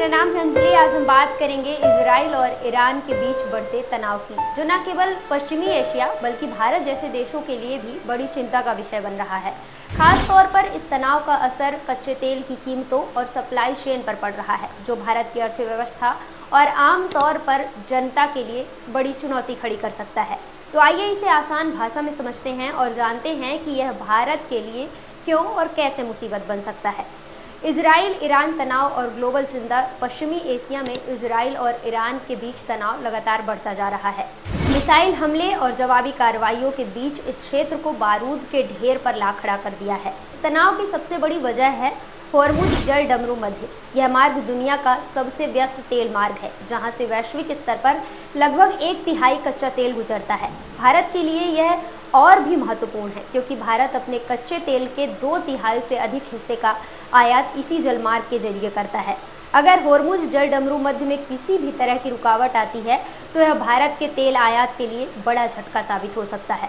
नाम है अंजलि। आज हम बात करेंगे इजराइल और ईरान के बीच बढ़ते तनाव की, जो न केवल पश्चिमी एशिया बल्कि भारत जैसे देशों के लिए भी बड़ी चिंता का विषय बन रहा है। खास तौर पर इस तनाव का असर कच्चे तेल की कीमतों और सप्लाई चेन पर पड़ रहा है, जो भारत की अर्थव्यवस्था और आम तौर पर जनता के लिए बड़ी चुनौती खड़ी कर सकता है। तो आइए इसे आसान भाषा में समझते हैं और जानते हैं कि यह भारत के लिए क्यों और कैसे मुसीबत बन सकता है। इजराइल ईरान तनाव और ग्लोबल चिंता। पश्चिमी एशिया में इजराइल और ईरान के बीच तनाव लगातार बढ़ता जा रहा है। मिसाइल हमले और जवाबी कार्रवाइयों के बीच इस क्षेत्र को बारूद के ढेर पर ला खड़ा कर दिया है। तनाव की सबसे बड़ी वजह है होर्मुज जल डमरू मध्य। यह मार्ग दुनिया का सबसे व्यस्त तेल मार्ग है, जहां से वैश्विक स्तर पर लगभग 1/3 कच्चा तेल गुजरता है। भारत के लिए यह और भी महत्वपूर्ण है, क्योंकि भारत अपने कच्चे तेल के 2/3 से अधिक हिस्से का आयात इसी जलमार्ग के जरिए करता है। अगर होर्मुज जल डमरू मध्य में किसी भी तरह की रुकावट आती है तो यह भारत के तेल आयात के लिए बड़ा झटका साबित हो सकता है।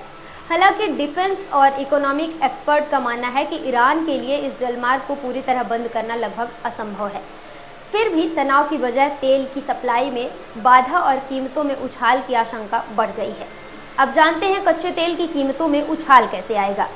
हालांकि डिफेंस और इकोनॉमिक एक्सपर्ट का मानना है कि ईरान के लिए इस जलमार्ग को पूरी तरह बंद करना लगभग असंभव है। फिर भी तनाव की वजह तेल की सप्लाई में बाधा और कीमतों में उछाल की आशंका बढ़ गई है। अब जानते हैं कच्चे तेल की कीमतों में उछाल कैसे आएगा।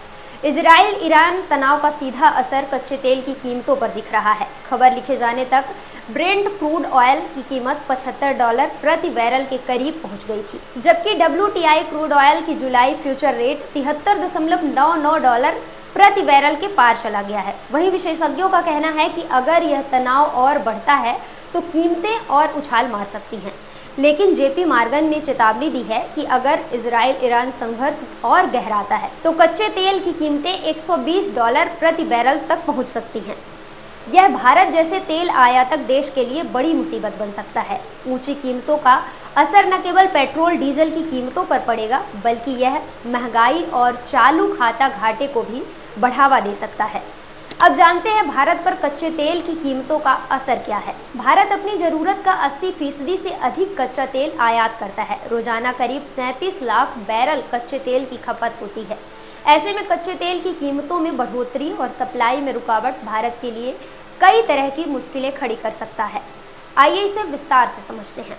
इजराइल ईरान तनाव का सीधा असर कच्चे तेल की कीमतों पर दिख रहा है। खबर लिखे जाने तक ब्रेंट क्रूड ऑयल की कीमत $75 प्रति बैरल के करीब पहुंच गई थी, जबकि WTI क्रूड ऑयल की जुलाई फ्यूचर रेट $73.99 प्रति बैरल के पार चला गया है। वहीं विशेषज्ञों का कहना है कि अगर यह तनाव और बढ़ता है तो कीमतें और उछाल मार सकती हैं। लेकिन JP मॉर्गन ने चेतावनी दी है कि अगर इजराइल ईरान संघर्ष और गहराता है तो कच्चे तेल की कीमतें $120 प्रति बैरल तक पहुंच सकती हैं। यह भारत जैसे तेल आयातक देश के लिए बड़ी मुसीबत बन सकता है। ऊंची कीमतों का असर न केवल पेट्रोल डीजल की कीमतों पर पड़ेगा, बल्कि यह महंगाई और चालू खाता घाटे को भी बढ़ावा दे सकता है। अब जानते हैं भारत पर कच्चे तेल की कीमतों का असर क्या है। भारत अपनी जरूरत का 80% से अधिक कच्चा तेल आयात करता है। रोजाना करीब 37 लाख बैरल कच्चे तेल की खपत होती है। ऐसे में कच्चे तेल की कीमतों में बढ़ोतरी और सप्लाई में रुकावट भारत के लिए कई तरह की मुश्किलें खड़ी कर सकता है। आइए इसे विस्तार से समझते हैं।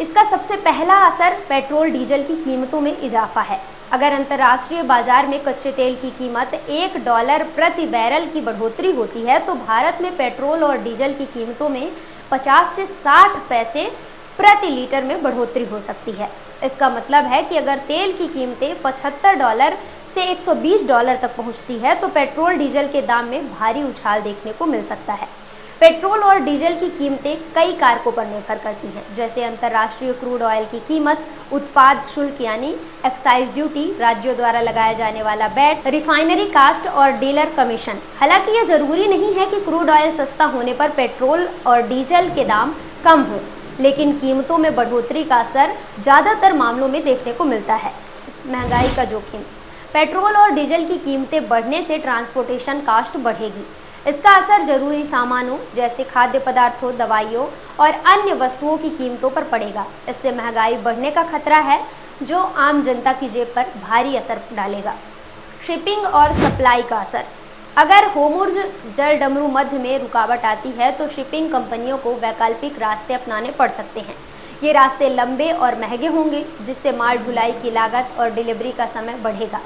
इसका सबसे पहला असर पेट्रोल डीजल की कीमतों में इजाफा है। अगर अंतर्राष्ट्रीय बाजार में कच्चे तेल की कीमत $1 प्रति बैरल की बढ़ोतरी होती है तो भारत में पेट्रोल और डीजल की कीमतों में 50 से 60 पैसे प्रति लीटर में बढ़ोतरी हो सकती है। इसका मतलब है कि अगर तेल की कीमतें $75 से $120 तक पहुंचती है तो पेट्रोल डीजल के दाम में भारी उछाल देखने को मिल सकता है। पेट्रोल और डीजल की कीमतें कई कारकों पर निर्भर करती हैं, जैसे अंतर्राष्ट्रीय क्रूड ऑयल की कीमत, उत्पाद शुल्क यानी एक्साइज ड्यूटी, राज्यों द्वारा लगाया जाने वाला वैट, रिफाइनरी कास्ट और डीलर कमीशन। हालांकि यह जरूरी नहीं है कि क्रूड ऑयल सस्ता होने पर पेट्रोल और डीजल के दाम कम हों, लेकिन कीमतों में बढ़ोतरी का असर ज़्यादातर मामलों में देखने को मिलता है। महंगाई का जोखिम। पेट्रोल और डीजल की कीमतें बढ़ने से ट्रांसपोर्टेशन कास्ट बढ़ेगी। इसका असर जरूरी सामानों जैसे खाद्य पदार्थों, दवाइयों और अन्य वस्तुओं की कीमतों पर पड़ेगा। इससे महंगाई बढ़ने का खतरा है, जो आम जनता की जेब पर भारी असर डालेगा। शिपिंग और सप्लाई का असर। अगर होर्मुज जल डमरू मध्य में रुकावट आती है तो शिपिंग कंपनियों को वैकल्पिक रास्ते अपनाने पड़ सकते हैं। ये रास्ते लंबे और महंगे होंगे, जिससे माल ढुलाई की लागत और डिलीवरी का समय बढ़ेगा।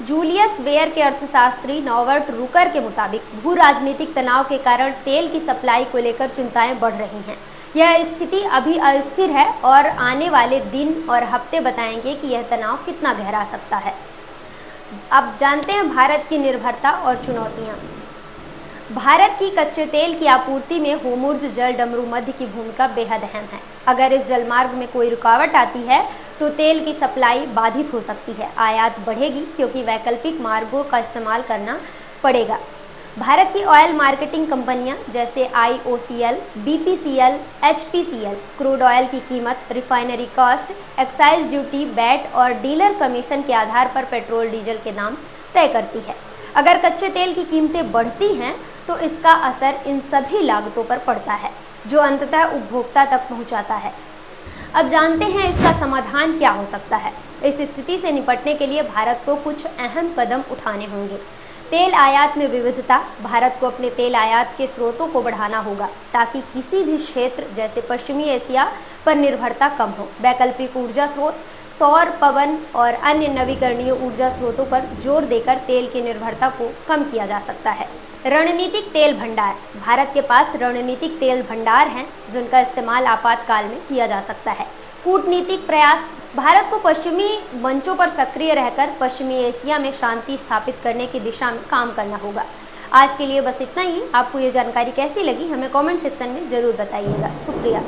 जूलियस वेयर के अर्थशास्त्री नॉर्बर्ट रूकर के मुताबिक भू राजनीतिक तनाव के कारण तेल की सप्लाई को लेकर चिंताएं बढ़ रही हैं। यह स्थिति अभी अस्थिर है और आने वाले दिन और हफ्ते बताएंगे कि यह तनाव कितना गहरा सकता है। अब जानते हैं भारत की निर्भरता और चुनौतियां। भारत की कच्चे तेल की आपूर्ति में होर्मुज जल डमरू मध्य की भूमिका बेहद अहम है। अगर इस जलमार्ग में कोई रुकावट आती है तो तेल की सप्लाई बाधित हो सकती है, आयात बढ़ेगी क्योंकि वैकल्पिक मार्गों का इस्तेमाल करना पड़ेगा। भारत की ऑयल मार्केटिंग कंपनियां जैसे IOCL, BPCL, HPCL crude oil की कीमत, refinery cost, excise duty, VAT और डीलर कमीशन के आधार पर पेट्रोल डीजल के दाम तय करती है। अगर कच्चे तेल की कीमतें बढ़ती हैं तो इसका असर इन सभी लागतों पर पड़ता है, जो अंततः उपभोक्ता तक पहुंचाता है। अब जानते हैं इसका समाधान क्या हो सकता है। इस स्थिति से निपटने के लिए भारत को कुछ अहम कदम उठाने होंगे। तेल आयात में विविधता। भारत को अपने तेल आयात के स्रोतों को बढ़ाना होगा ताकि किसी भी क्षेत्र जैसे पश्चिमी एशिया पर निर्भरता कम हो। वैकल्पिक ऊर्जा स्रोत, सौर, पवन और अन्य नवीकरणीय ऊर्जा स्रोतों पर जोर देकर तेल की निर्भरता को कम किया जा सकता है। रणनीतिक तेल भंडार। भारत के पास रणनीतिक तेल भंडार हैं जिनका इस्तेमाल आपातकाल में किया जा सकता है। कूटनीतिक प्रयास। भारत को पश्चिमी मंचों पर सक्रिय रहकर पश्चिमी एशिया में शांति स्थापित करने की दिशा में काम करना होगा। आज के लिए बस इतना ही। आपको ये जानकारी कैसी लगी हमें कमेंट सेक्शन में ज़रूर बताइएगा। शुक्रिया।